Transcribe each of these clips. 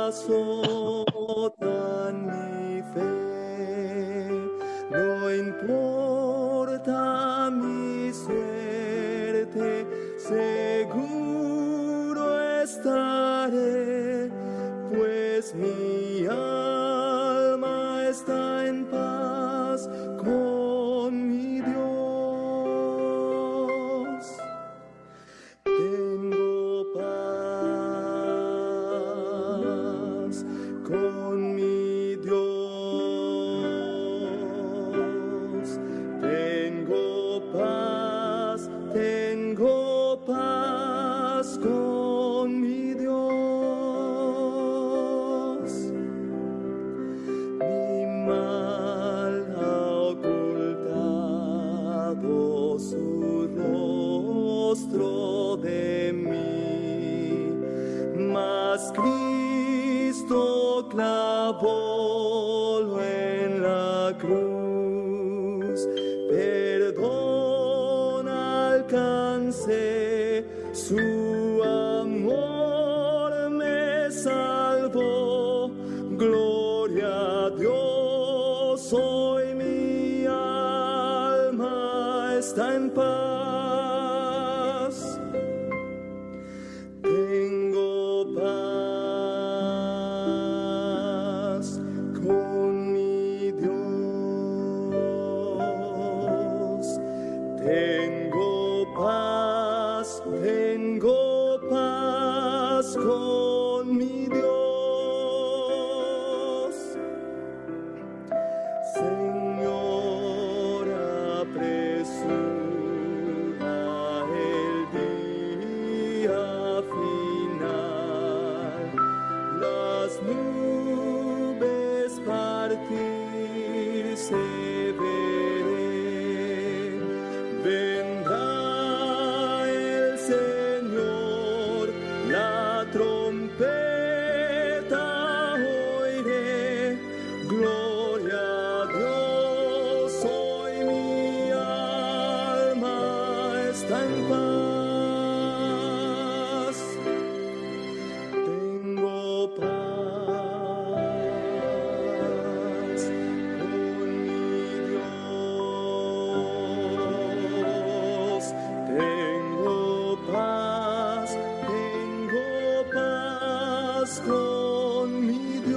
azotan mi fe. No importa mi suerte, seguro estaré, pues mi alma está en paz con mi Dios. Tengo paz con mi Dios. Tengo paz con mi Dios. Mi mal ha ocultado su rostro de mí, mas Cristo clavólo en la cruz. Perdón alcancé, su amor me salvó. Gloria a Dios, hoy mi alma está en paz. Tengo paz con mi Dios. Tengo paz con mi Dios. Señor, apresura el día final, las nubes partirse veré. Vendrá el Señor, la trompeta oiré. Gloria a Dios, hoy mi alma está en paz. Tengo paz con mi Dios. Tengo paz con mi Dios.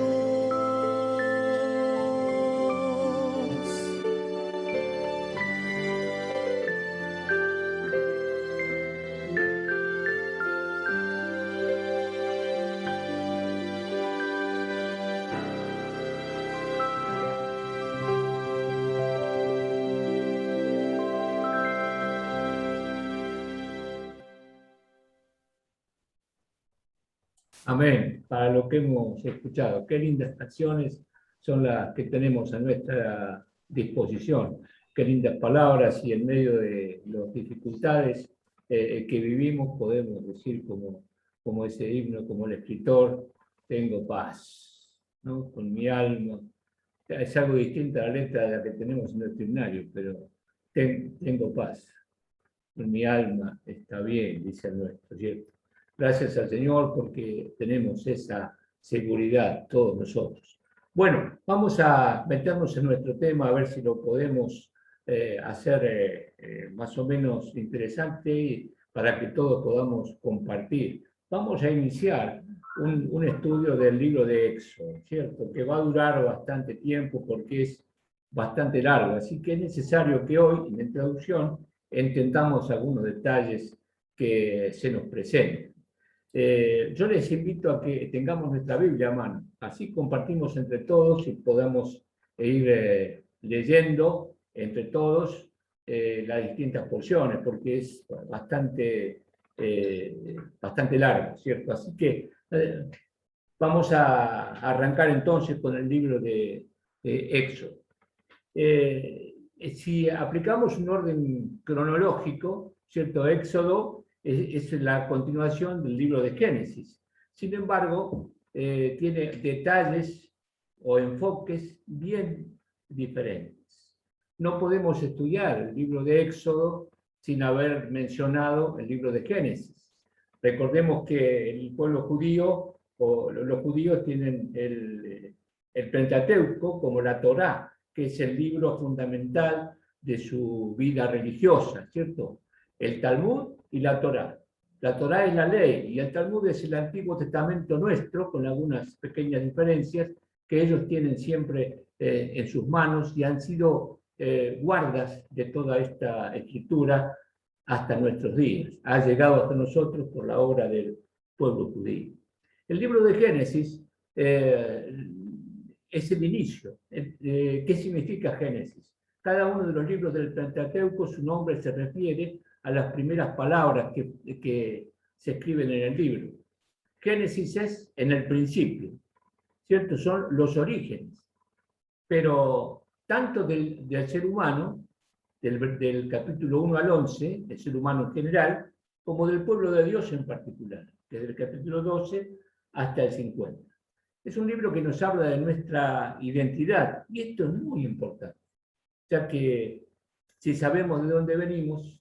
Amén, para lo que hemos escuchado. Qué lindas canciones son las que tenemos a nuestra disposición. Qué lindas palabras, y en medio de las dificultades que vivimos podemos decir como ese himno, como el escritor, tengo paz, ¿no? Con mi alma. Es algo distinto a la letra de la que tenemos en nuestro himnario, pero tengo paz. Con mi alma está bien, dice el nuestro, ¿cierto? Gracias al Señor porque tenemos esa seguridad todos nosotros. Bueno, vamos a meternos en nuestro tema, a ver si lo podemos hacer más o menos interesante para que todos podamos compartir. Vamos a iniciar un estudio del libro de Éxodo, ¿cierto? Que va a durar bastante tiempo porque es bastante largo, así que es necesario que hoy, en la introducción, entendamos algunos detalles que se nos presenten. Yo les invito a que tengamos nuestra Biblia a mano, así compartimos entre todos y podamos ir leyendo entre todos las distintas porciones, porque es bastante largo, ¿cierto? Así que vamos a arrancar entonces con el libro de Éxodo. Si aplicamos un orden cronológico, ¿cierto? Éxodo es la continuación del libro de Génesis. Sin embargo, tiene detalles o enfoques bien diferentes. No podemos estudiar el libro de Éxodo sin haber mencionado el libro de Génesis. Recordemos que el pueblo judío los judíos tienen el Pentateuco como la Torá, que es el libro fundamental de su vida religiosa, ¿cierto? El Talmud y la Torá. La Torá es la ley y el Talmud es el Antiguo Testamento nuestro, con algunas pequeñas diferencias que ellos tienen siempre en sus manos y han sido guardas de toda esta escritura hasta nuestros días. Ha llegado hasta nosotros por la obra del pueblo judío. El libro de Génesis es el inicio. ¿Qué significa Génesis? Cada uno de los libros del Pentateuco, su nombre se refiere a las primeras palabras que se escriben en el libro. Génesis es en el principio, ¿cierto? Son los orígenes. Pero tanto del ser humano, del capítulo 1 al 11, del ser humano en general, como del pueblo de Dios en particular, desde el capítulo 12 hasta el 50. Es un libro que nos habla de nuestra identidad, y esto es muy importante, ya que si sabemos de dónde venimos,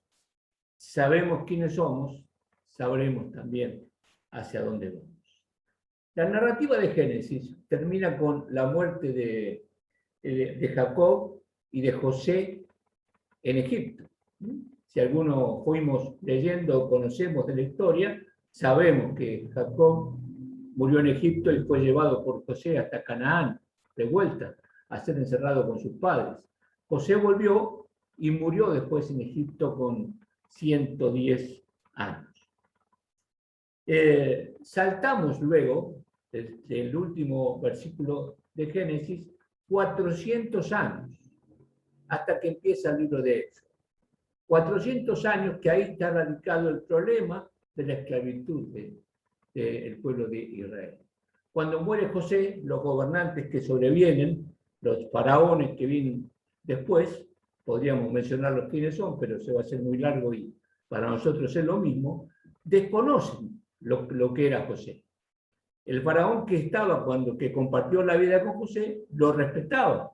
sabemos quiénes somos, sabremos también hacia dónde vamos. La narrativa de Génesis termina con la muerte de Jacob y de José en Egipto. Si algunos fuimos leyendo o conocemos de la historia, sabemos que Jacob murió en Egipto y fue llevado por José hasta Canaán, de vuelta, a ser encerrado con sus padres. José volvió y murió después en Egipto con 110 años. Saltamos luego, desde el último versículo de Génesis, 400 años, hasta que empieza el libro de Éxodo. 400 años que ahí está radicado el problema de la esclavitud del pueblo de Israel. Cuando muere José, los gobernantes que sobrevienen, los faraones que vienen después, podríamos mencionarlos quiénes son, pero se va a hacer muy largo y para nosotros es lo mismo, desconocen lo que era José. El faraón que compartió la vida con José, lo respetaba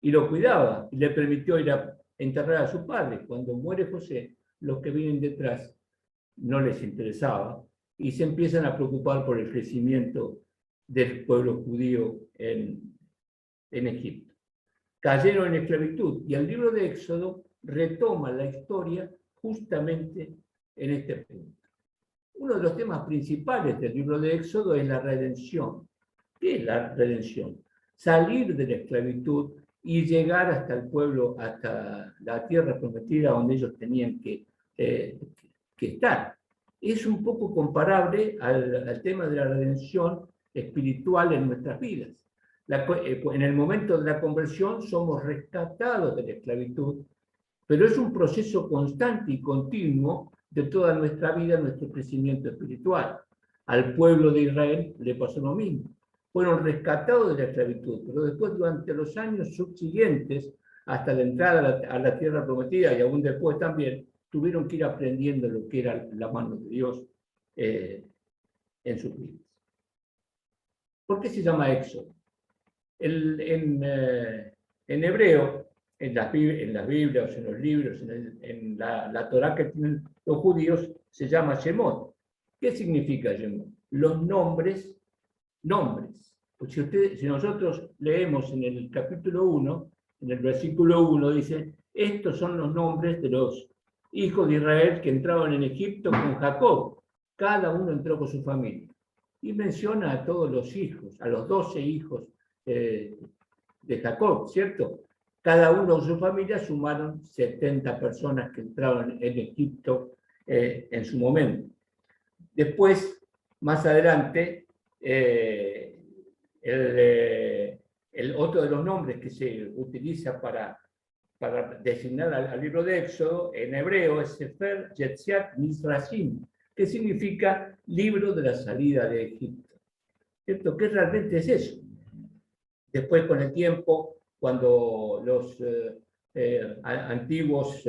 y lo cuidaba y le permitió ir a enterrar a su padre. Cuando muere José, los que vienen detrás no les interesaba y se empiezan a preocupar por el crecimiento del pueblo judío en Egipto. Cayeron en esclavitud y el libro de Éxodo retoma la historia justamente en este punto. Uno de los temas principales del libro de Éxodo es la redención. ¿Qué es la redención? Salir de la esclavitud y llegar hasta el pueblo, hasta la tierra prometida donde ellos tenían que estar. Es un poco comparable al tema de la redención espiritual en nuestras vidas. En el momento de la conversión somos rescatados de la esclavitud, pero es un proceso constante y continuo de toda nuestra vida, nuestro crecimiento espiritual. Al pueblo de Israel le pasó lo mismo. Fueron rescatados de la esclavitud, pero después, durante los años subsiguientes, hasta la entrada a la tierra prometida y aún después también, tuvieron que ir aprendiendo lo que era la mano de Dios en sus vidas. ¿Por qué se llama Éxodo? En hebreo, en las Biblias, en los libros, en la Torá que tienen los judíos, se llama Shemot. ¿Qué significa Shemot? Los nombres. Pues si nosotros leemos en el capítulo 1, en el versículo 1, dice, estos son los nombres de los hijos de Israel que entraban en Egipto con Jacob. Cada uno entró con su familia. Y menciona a todos los hijos, a los 12 hijos de Jacob, ¿cierto? Cada uno con su familia sumaron 70 personas que entraban en Egipto en su momento. Después, más adelante, el otro de los nombres que se utiliza para designar al libro de Éxodo en hebreo es Sefer Yetziat Mizrashim, que significa libro de la salida de Egipto. ¿Cierto? ¿Qué realmente es eso? Después, con el tiempo, cuando los antiguos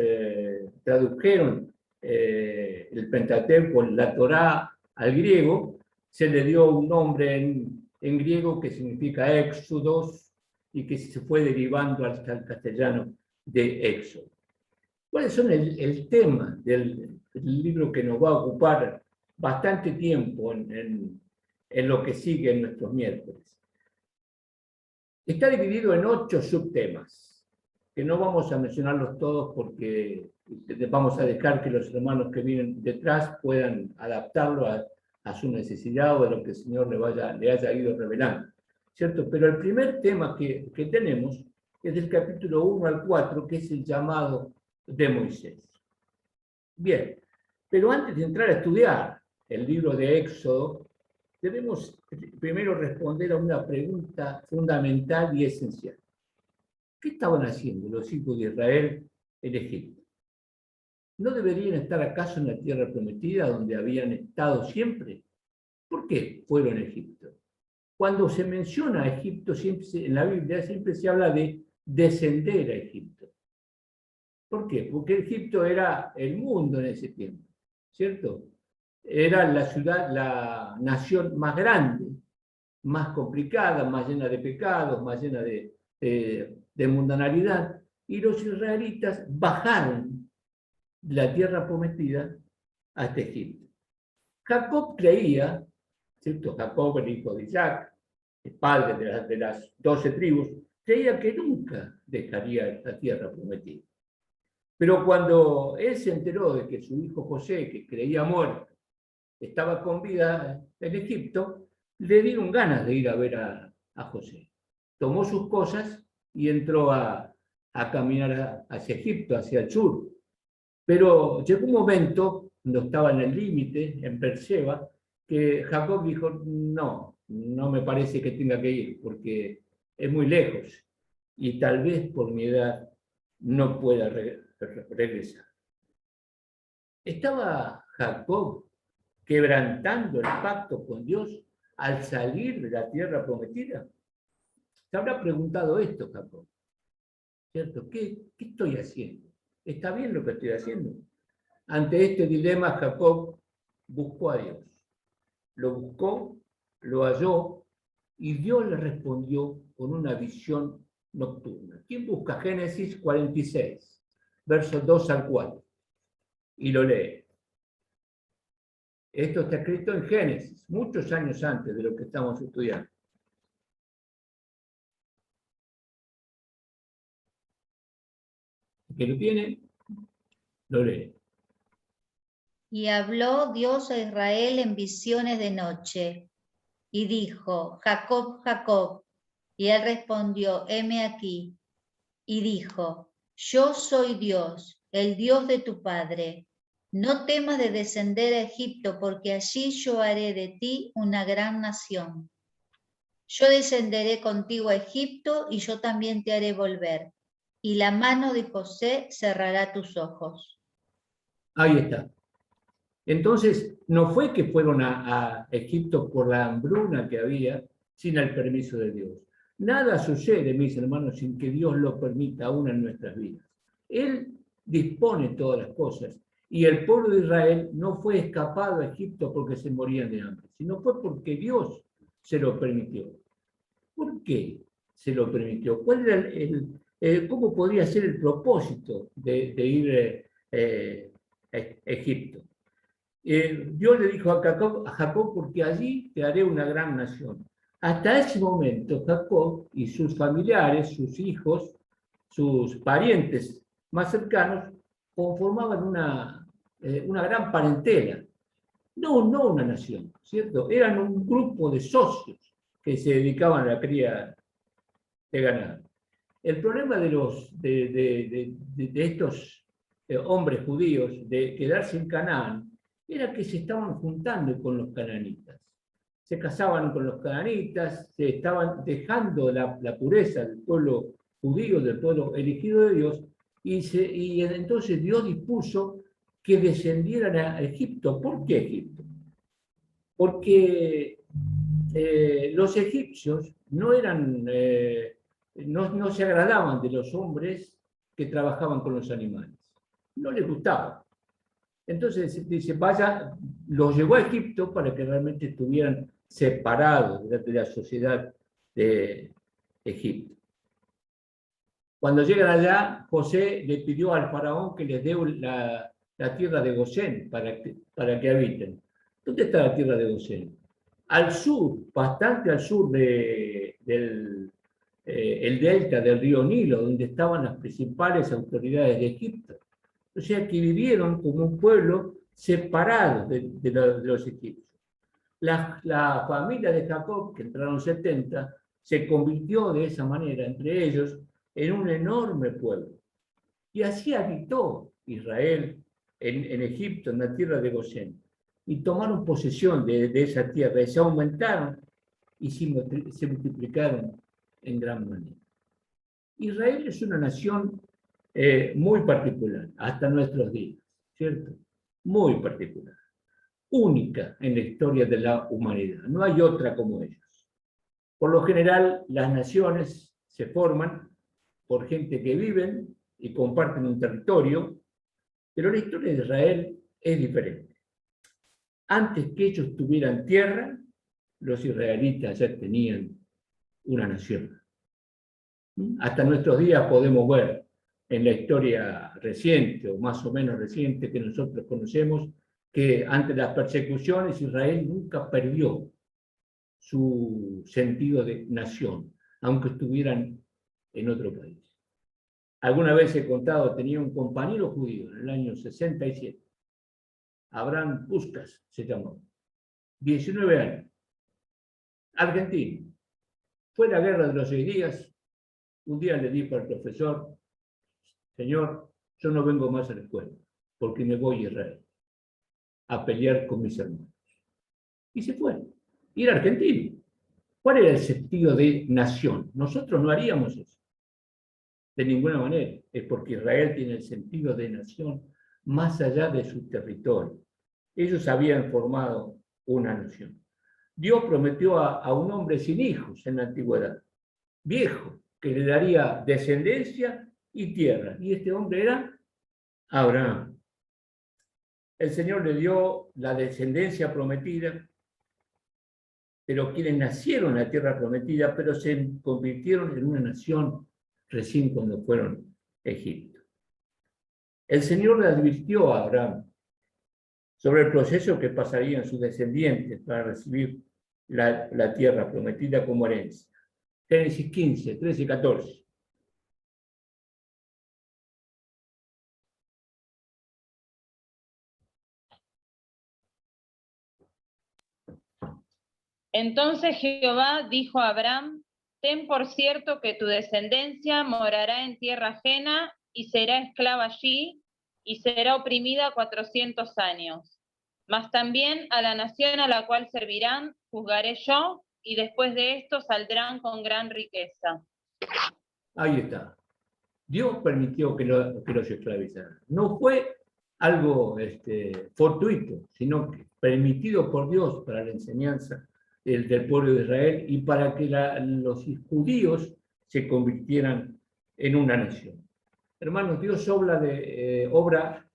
tradujeron el Pentateuco, la Torá, al griego, se le dio un nombre en griego que significa Éxodos y que se fue derivando al castellano de Éxodo. ¿Cuáles son el tema del libro que nos va a ocupar bastante tiempo en en lo que sigue en nuestros miércoles. Está dividido en 8 subtemas, que no vamos a mencionarlos todos porque vamos a dejar que los hermanos que vienen detrás puedan adaptarlo a su necesidad o a lo que el Señor le haya ido revelando, ¿cierto? Pero el primer tema que tenemos es del capítulo 1 al 4, que es el llamado de Moisés. Bien, pero antes de entrar a estudiar el libro de Éxodo, debemos primero responder a una pregunta fundamental y esencial. ¿Qué estaban haciendo los hijos de Israel en Egipto? ¿No deberían estar acaso en la tierra prometida donde habían estado siempre? ¿Por qué fueron a Egipto? Cuando se menciona a Egipto en la Biblia siempre se habla de descender a Egipto. ¿Por qué? Porque Egipto era el mundo en ese tiempo, ¿cierto? Era la ciudad, la nación más grande, más complicada, más llena de pecados, más llena de mundanalidad. Y los israelitas bajaron de la tierra prometida hasta Egipto. Jacob creía, ¿cierto? Jacob, el hijo de Isaac, el padre de las 12 tribus, creía que nunca dejaría la tierra prometida. Pero cuando él se enteró de que su hijo José, que creía muerto, estaba con vida en Egipto, le dieron ganas de ir a ver a José. Tomó sus cosas y entró a caminar hacia Egipto, hacia el sur. Pero llegó un momento, cuando estaba en el límite, en Berseba, que Jacob dijo, no me parece que tenga que ir, porque es muy lejos, y tal vez por mi edad no pueda regresar. ¿Estaba Jacob quebrantando el pacto con Dios al salir de la tierra prometida? Se habrá preguntado esto, Jacob, ¿cierto? ¿Qué estoy haciendo? ¿Está bien lo que estoy haciendo? Ante este dilema, Jacob buscó a Dios. Lo buscó, lo halló, y Dios le respondió con una visión nocturna. ¿Quién busca Génesis 46, versos 2 al 4? Y lo lee. Esto está escrito en Génesis, muchos años antes de lo que estamos estudiando. ¿El que lo tiene? Lo lee. Y habló Dios a Israel en visiones de noche, y dijo, Jacob, Jacob. Y él respondió, heme aquí. Y dijo, yo soy Dios, el Dios de tu padre. No temas de descender a Egipto, porque allí yo haré de ti una gran nación. Yo descenderé contigo a Egipto, y yo también te haré volver. Y la mano de José cerrará tus ojos. Ahí está. Entonces, no fue que fueron a Egipto por la hambruna que había, sin el permiso de Dios. Nada sucede, mis hermanos, sin que Dios lo permita aún en nuestras vidas. Él dispone todas las cosas. Y el pueblo de Israel no fue escapado a Egipto porque se morían de hambre, sino fue porque Dios se lo permitió. ¿Por qué se lo permitió? ¿Cuál era cómo podría ser el propósito de ir a Egipto? Dios le dijo a Jacob, porque allí te haré una gran nación. Hasta ese momento, Jacob y sus familiares, sus hijos, sus parientes más cercanos, conformaban una gran parentela. No una nación, ¿cierto? Eran un grupo de socios que se dedicaban a la cría de ganado. El problema de estos hombres judíos de quedarse en Canaán era que se estaban juntando con los cananitas. Se casaban con los cananitas, se estaban dejando la pureza del pueblo judío, del pueblo elegido de Dios, y entonces Dios dispuso que descendieran a Egipto. ¿Por qué Egipto? Porque los egipcios no se agradaban de los hombres que trabajaban con los animales. No les gustaba. Entonces dice, los llevó a Egipto para que realmente estuvieran separados de la sociedad de Egipto. Cuando llegan allá, José le pidió al faraón que les dé la tierra de Gosén para que habiten. ¿Dónde está la tierra de Gosén? Al sur, bastante al sur del el delta del río Nilo, donde estaban las principales autoridades de Egipto. O sea que vivieron como un pueblo separado de los egipcios. La familia de Jacob, que entraron 70, se convirtió de esa manera, entre ellos, en un enorme pueblo. Y así habitó Israel en Egipto, en la tierra de Gosén. Y tomaron posesión de esa tierra, y se aumentaron y se multiplicaron en gran manera. Israel es una nación muy particular, hasta nuestros días, ¿cierto? Muy particular, única en la historia de la humanidad. No hay otra como ellos. Por lo general, las naciones se forman por gente que viven y comparten un territorio, pero la historia de Israel es diferente. Antes que ellos tuvieran tierra, los israelitas ya tenían una nación. Hasta nuestros días podemos ver en la historia reciente, o más o menos reciente, que nosotros conocemos, que ante las persecuciones Israel nunca perdió su sentido de nación, aunque estuvieran en otro país. Alguna vez he contado, tenía un compañero judío en el año 67, Abraham Puskas se llamó, 19 años, argentino. Fue la guerra de los 6 días. Un día le dijo al profesor: señor, yo no vengo más a la escuela, porque me voy a Israel a pelear con mis hermanos. Y se fue. Y era argentino. ¿Cuál era el sentido de nación? Nosotros no haríamos eso. De ninguna manera. Es porque Israel tiene el sentido de nación más allá de su territorio. Ellos habían formado una nación. Dios prometió a un hombre sin hijos en la antigüedad, viejo, que le daría descendencia y tierra. Y este hombre era Abraham. El Señor le dio la descendencia prometida, pero quienes nacieron en la tierra prometida, pero se convirtieron en una nación recién cuando fueron a Egipto. El Señor le advirtió a Abraham sobre el proceso que pasarían sus descendientes para recibir la tierra prometida como herencia. Génesis 15, 13 y 14. Entonces Jehová dijo a Abraham: ten por cierto que tu descendencia morará en tierra ajena y será esclava allí y será oprimida 400 años. Mas también a la nación a la cual servirán juzgaré yo, y después de esto saldrán con gran riqueza. Ahí está. Dios permitió que los esclavizaran. No fue algo fortuito, sino que permitido por Dios para la enseñanza del pueblo de Israel y para que los judíos se convirtieran en una nación. Hermanos, Dios obra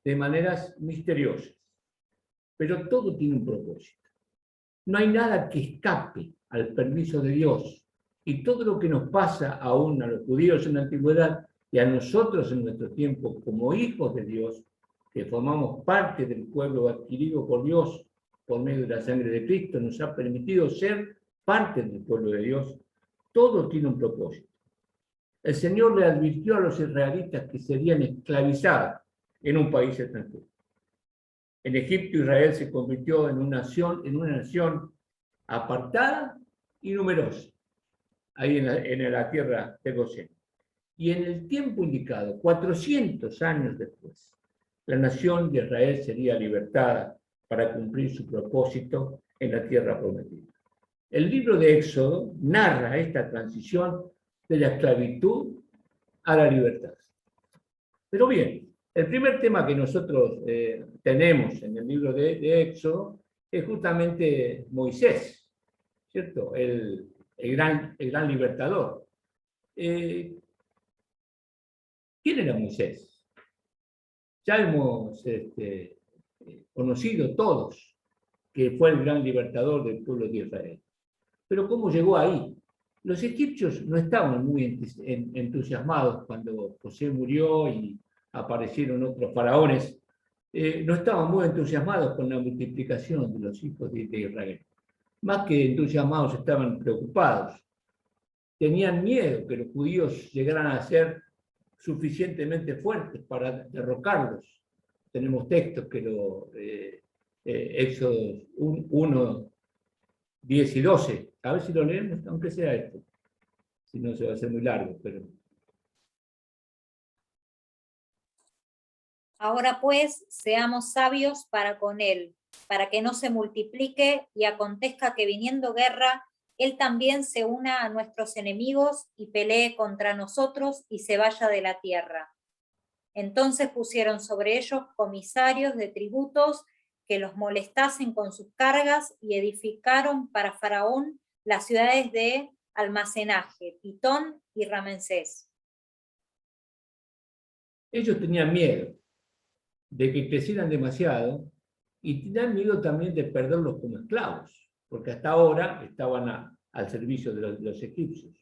de maneras misteriosas, pero todo tiene un propósito. No hay nada que escape al permiso de Dios, y todo lo que nos pasa aún a los judíos en la antigüedad y a nosotros en nuestro tiempo como hijos de Dios, que formamos parte del pueblo adquirido por Dios por medio de la sangre de Cristo, nos ha permitido ser parte del pueblo de Dios. Todo tiene un propósito. El Señor le advirtió a los israelitas que serían esclavizados en un país extranjero. En Egipto, Israel se convirtió en una nación apartada y numerosa, ahí en la tierra de Gosén. Y en el tiempo indicado, 400 años después, la nación de Israel sería libertada para cumplir su propósito en la tierra prometida. El libro de Éxodo narra esta transición de la esclavitud a la libertad. Pero bien, el primer tema que nosotros tenemos en el libro de Éxodo es justamente Moisés, ¿cierto? El gran libertador. ¿Quién era Moisés? Ya hemos conocido todos que fue el gran libertador del pueblo de Israel. Pero ¿cómo llegó ahí? Los egipcios no estaban muy entusiasmados cuando José murió y aparecieron otros faraones. No estaban muy entusiasmados con la multiplicación de los hijos de Israel. más que entusiasmados, estaban preocupados. Tenían miedo que los judíos llegaran a ser suficientemente fuertes para derrocarlos. Tenemos textos que Éxodo 1, 10 y 12. A ver si lo leemos, aunque sea esto. Si no, se va a hacer muy largo, pero... Ahora pues, seamos sabios para con él, para que no se multiplique y acontezca que viniendo guerra, él también se una a nuestros enemigos y pelee contra nosotros y se vaya de la tierra. Entonces pusieron sobre ellos comisarios de tributos que los molestasen con sus cargas y edificaron para Faraón las ciudades de almacenaje, Pitón y Ramsés. Ellos tenían miedo de que crecieran demasiado y tenían miedo también de perderlos como esclavos, porque hasta ahora estaban al servicio de los egipcios.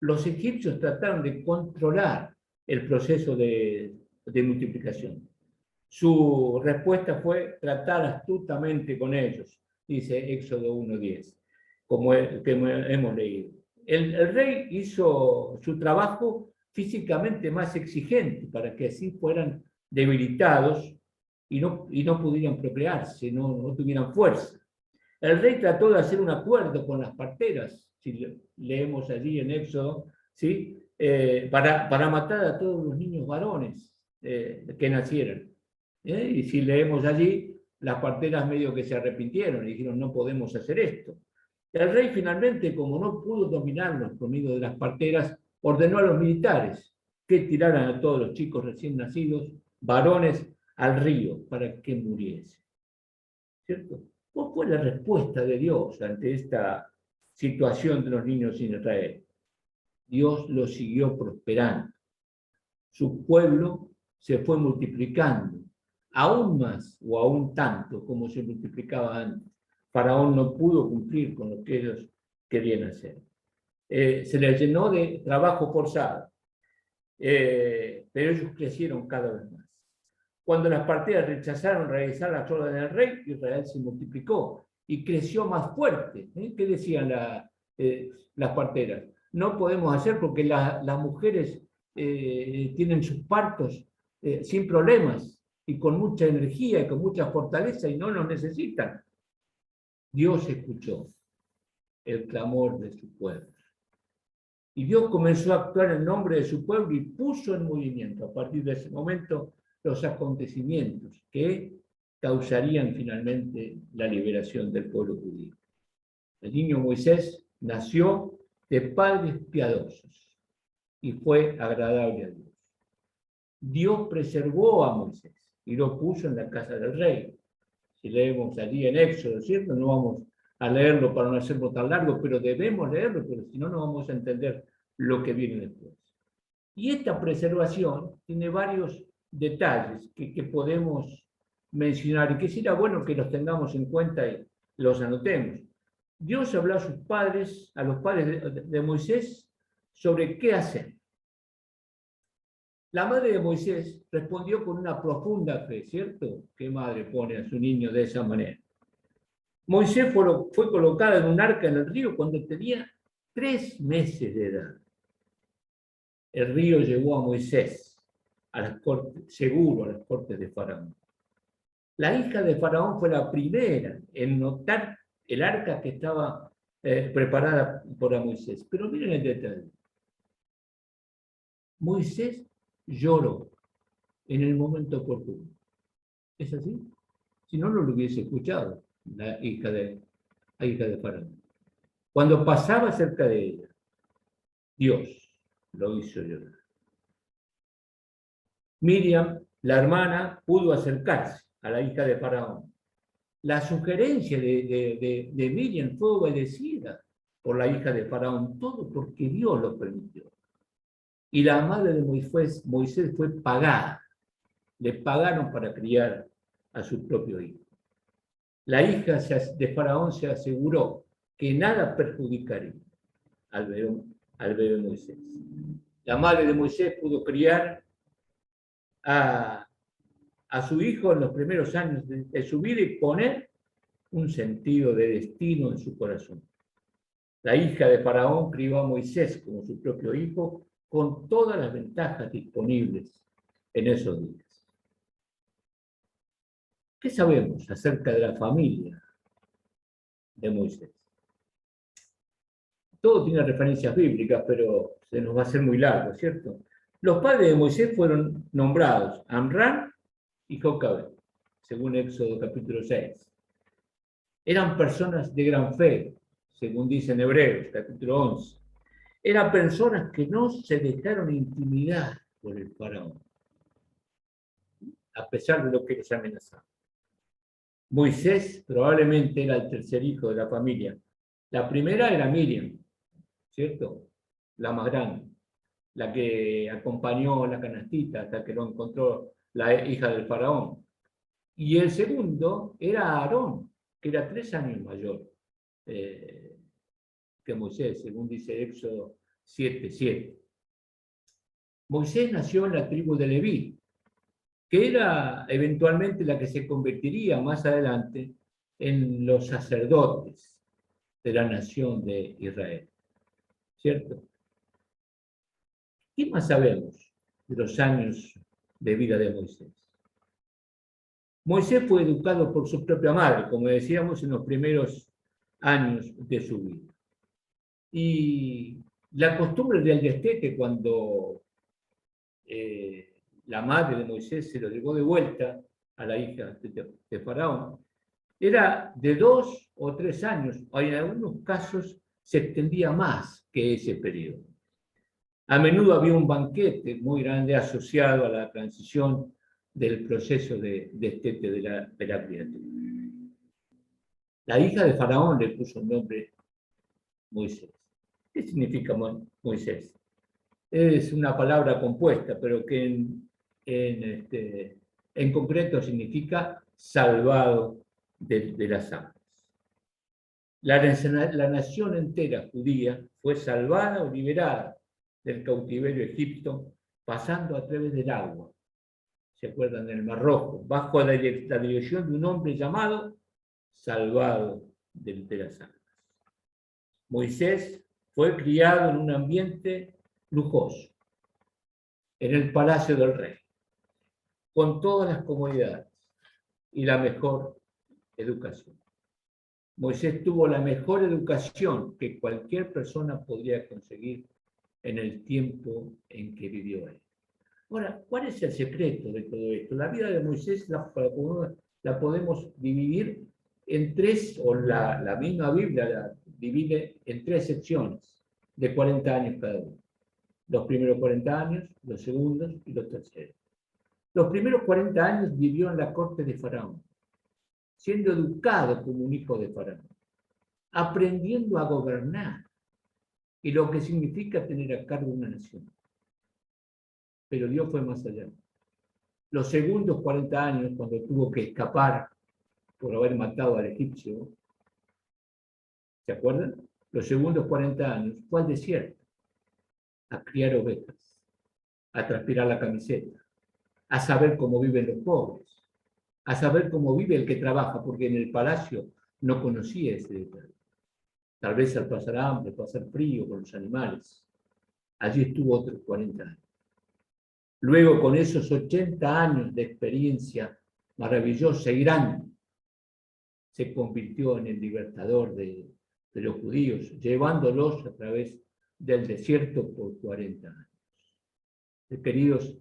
Los egipcios trataron de controlar el proceso de multiplicación. Su respuesta fue tratar astutamente con ellos, dice Éxodo 1:10, como hemos leído. El rey hizo su trabajo físicamente más exigente para que así fueran debilitados y no pudieran procrearse, no tuvieran fuerza. El rey trató de hacer un acuerdo con las parteras, si leemos allí en Éxodo, ¿sí? Para matar a todos los niños varones que nacieran. Y si leemos allí, las parteras medio que se arrepintieron y dijeron, no podemos hacer esto. El rey finalmente, como no pudo dominarlos por medio de las parteras, ordenó a los militares que tiraran a todos los chicos recién nacidos, varones, al río para que muriesen. ¿Cierto? ¿Cuál fue la respuesta de Dios ante esta situación de los niños en Israel? Dios los siguió prosperando. Su pueblo se fue multiplicando, aún más o aún tanto como se multiplicaba antes. Faraón no pudo cumplir con lo que ellos querían hacer. Se les llenó de trabajo forzado, pero ellos crecieron cada vez más. Cuando las parteras rechazaron realizar las órdenes del rey, Israel se multiplicó y creció más fuerte. ¿Qué decían las parteras? No podemos hacer porque las mujeres tienen sus partos sin problemas y con mucha energía y con mucha fortaleza y no nos necesitan. Dios escuchó el clamor de su pueblo. Y Dios comenzó a actuar en nombre de su pueblo y puso en movimiento a partir de ese momento los acontecimientos que causarían finalmente la liberación del pueblo judío. El niño Moisés nació de padres piadosos y fue agradable a Dios. Dios preservó a Moisés y lo puso en la casa del rey. Si leemos allí en Éxodo, ¿cierto? No vamos a leerlo para no hacerlo tan largo, pero debemos leerlo, pero si no, no vamos a entender lo que viene después. Y esta preservación tiene varios detalles que podemos mencionar y que sería bueno que los tengamos en cuenta y los anotemos. Dios habló a los padres de Moisés sobre qué hacer. La madre de Moisés respondió con una profunda fe, ¿cierto? ¿Qué madre pone a su niño de esa manera? Moisés fue colocada en un arca en el río cuando tenía 3 meses de edad. El río llevó a Moisés a las cortes, seguro a las cortes de Faraón. La hija de Faraón fue la primera en notar el arca que estaba preparada por Moisés. Pero miren el detalle. Moisés lloró en el momento oportuno. ¿Es así? Si no, no lo hubiese escuchado la hija de Faraón. Cuando pasaba cerca de ella, Dios lo hizo llorar. Miriam, la hermana, pudo acercarse a la hija de Faraón. La sugerencia de Miriam fue obedecida por la hija de Faraón, todo porque Dios lo permitió. Y la madre de Moisés fue pagada. Le pagaron para criar a su propio hijo. La hija de Faraón se aseguró que nada perjudicaría al bebé Moisés. La madre de Moisés pudo criar a su hijo en los primeros años de su vida y poner un sentido de destino en su corazón. La hija de Faraón crió a Moisés como su propio hijo, con todas las ventajas disponibles en esos días. ¿Qué sabemos acerca de la familia de Moisés? Todo tiene referencias bíblicas, pero se nos va a hacer muy largo, ¿cierto? Los padres de Moisés fueron nombrados Amram y Jocabed, según Éxodo capítulo 6. Eran personas de gran fe, según dice en Hebreos capítulo 11. Eran personas que no se dejaron intimidar por el faraón, a pesar de lo que les amenazaba. Moisés probablemente era el tercer hijo de la familia. La primera era Miriam, ¿cierto? La más grande, la que acompañó la canastita hasta que lo encontró la hija del faraón. Y el segundo era Aarón, que era 3 años mayor que Moisés, según dice Éxodo 7:7. Moisés nació en la tribu de Leví, que era eventualmente la que se convertiría más adelante en los sacerdotes de la nación de Israel. ¿Cierto? ¿Qué más sabemos de los años de vida de Moisés? Moisés fue educado por su propia madre, como decíamos, en los primeros años de su vida. Y la costumbre del destete, cuando la madre de Moisés se lo llevó de vuelta a la hija de Faraón, era de 2 o 3 años, o en algunos casos se extendía más que ese periodo. A menudo había un banquete muy grande asociado a la transición del proceso de destete de la criatura. La hija de Faraón le puso el nombre Moisés. ¿Qué significa Moisés? Es una palabra compuesta, pero que en concreto significa salvado de las aguas. La nación entera judía fue salvada o liberada del cautiverio de Egipto, pasando a través del agua. ¿Se acuerdan? Del Mar Rojo, bajo la dirección de un hombre llamado salvado de las aguas. Moisés fue criado en un ambiente lujoso, en el palacio del rey, con todas las comodidades y la mejor educación. Moisés tuvo la mejor educación que cualquier persona podría conseguir en el tiempo en que vivió él. Ahora, ¿cuál es el secreto de todo esto? La vida de Moisés la podemos dividir en 3, o la misma Biblia la divide en 3 secciones de 40 años cada uno. Los primeros 40 años, los segundos y los terceros. Los primeros 40 años vivió en la corte de Faraón, siendo educado como un hijo de Faraón, aprendiendo a gobernar y lo que significa tener a cargo una nación. Pero Dios fue más allá. Los segundos 40 años, cuando tuvo que escapar por haber matado al egipcio, ¿se acuerdan? Los segundos 40 años fue al desierto, a criar ovejas, a transpirar la camiseta, a saber cómo viven los pobres, a saber cómo vive el que trabaja, porque en el palacio no conocía ese detalle. Tal vez al pasar hambre, pasar frío con los animales. Allí estuvo otros 40 años. Luego, con esos 80 años de experiencia maravillosa y grande, se convirtió en el libertador de los judíos, llevándolos a través del desierto por 40 años. Queridos,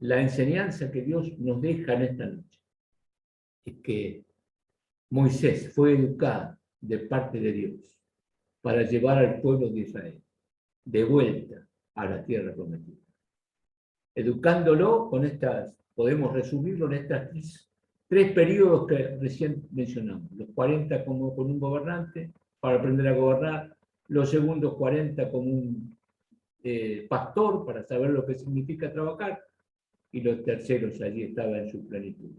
la enseñanza que Dios nos deja en esta noche es que Moisés fue educado de parte de Dios para llevar al pueblo de Israel de vuelta a la tierra prometida. Educándolo con estas, podemos resumirlo en estos 3 periodos que recién mencionamos. Los 40 como con un gobernante para aprender a gobernar, los segundos 40 como un pastor para saber lo que significa trabajar, y los terceros allí estaba en su plenitud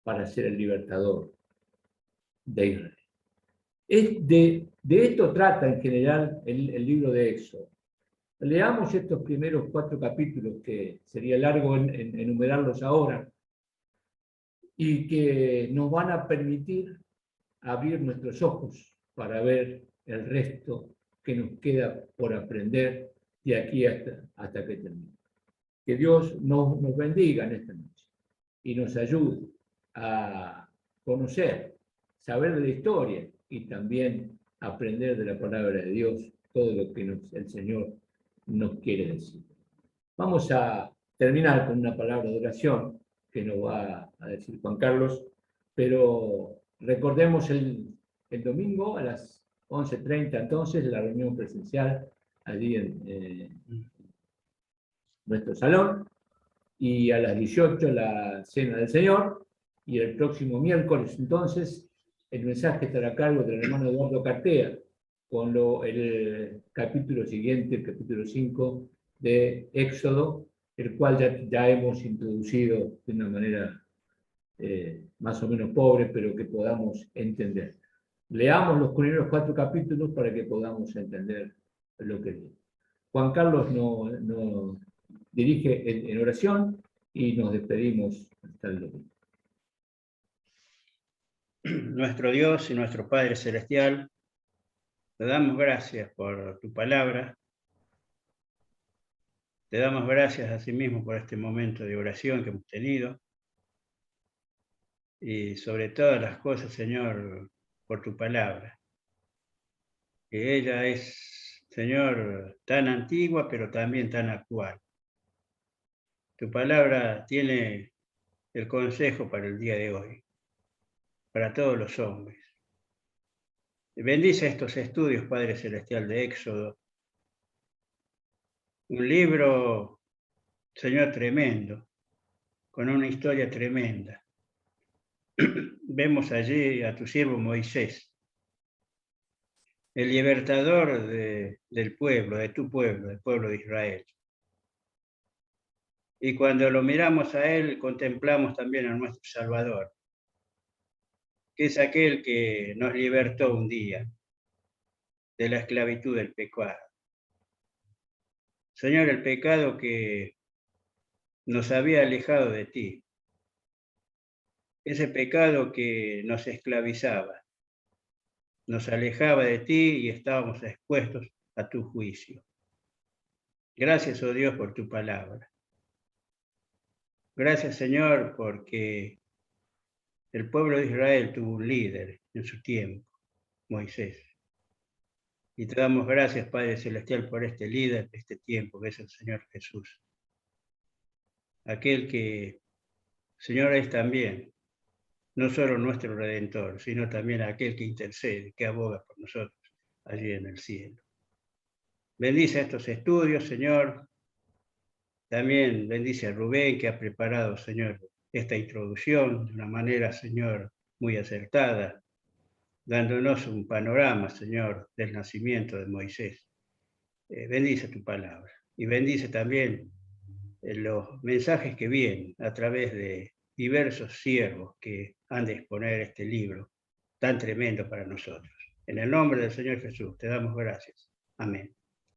para ser el libertador de Israel. De esto trata en general el libro de Éxodo. Leamos estos primeros 4 capítulos, que sería largo enumerarlos ahora, y que nos van a permitir abrir nuestros ojos para ver el resto que nos queda por aprender de aquí hasta que termine. Que Dios nos bendiga en esta noche y nos ayude a conocer, saber de la historia y también aprender de la palabra de Dios todo lo que el Señor nos quiere decir. Vamos a terminar con una palabra de oración que nos va a decir Juan Carlos, pero recordemos el domingo a las 11:30 entonces la reunión presencial allí en nuestro salón, y a las 18 la cena del Señor, y el próximo miércoles entonces el mensaje estará a cargo del hermano Eduardo Cartea con el capítulo siguiente, el capítulo 5 de Éxodo, el cual ya hemos introducido de una manera más o menos pobre, pero que podamos entender. Leamos los primeros 4 capítulos para que podamos entender lo que dice. Juan Carlos nos dirige en oración y nos despedimos hasta el domingo. Nuestro Dios y nuestro Padre Celestial, te damos gracias por tu palabra. Te damos gracias a sí mismo por este momento de oración que hemos tenido. Y sobre todas las cosas, Señor, por tu palabra. Que ella es, Señor, tan antigua, pero también tan actual. Tu palabra tiene el consejo para el día de hoy, para todos los hombres. Bendice estos estudios, Padre Celestial, de Éxodo. Un libro, Señor, tremendo, con una historia tremenda. Vemos allí a tu siervo Moisés, el libertador del pueblo, de tu pueblo, del pueblo de Israel. Y cuando lo miramos a él, contemplamos también a nuestro Salvador, que es aquel que nos libertó un día de la esclavitud del pecado. Señor, el pecado que nos había alejado de ti, ese pecado que nos esclavizaba, nos alejaba de ti y estábamos expuestos a tu juicio. Gracias, oh Dios, por tu palabra. Gracias, Señor, porque el pueblo de Israel tuvo un líder en su tiempo, Moisés. Y te damos gracias, Padre Celestial, por este líder de este tiempo, que es el Señor Jesús. Aquel que, Señor, es también no solo nuestro Redentor, sino también aquel que intercede, que aboga por nosotros allí en el cielo. Bendice estos estudios, Señor. También bendice a Rubén, que ha preparado, Señor, esta introducción de una manera, Señor, muy acertada, dándonos un panorama, Señor, del nacimiento de Moisés. Bendice tu palabra y bendice también los mensajes que vienen a través de diversos siervos que han de exponer este libro tan tremendo para nosotros. En el nombre del Señor Jesús te damos gracias. Amén.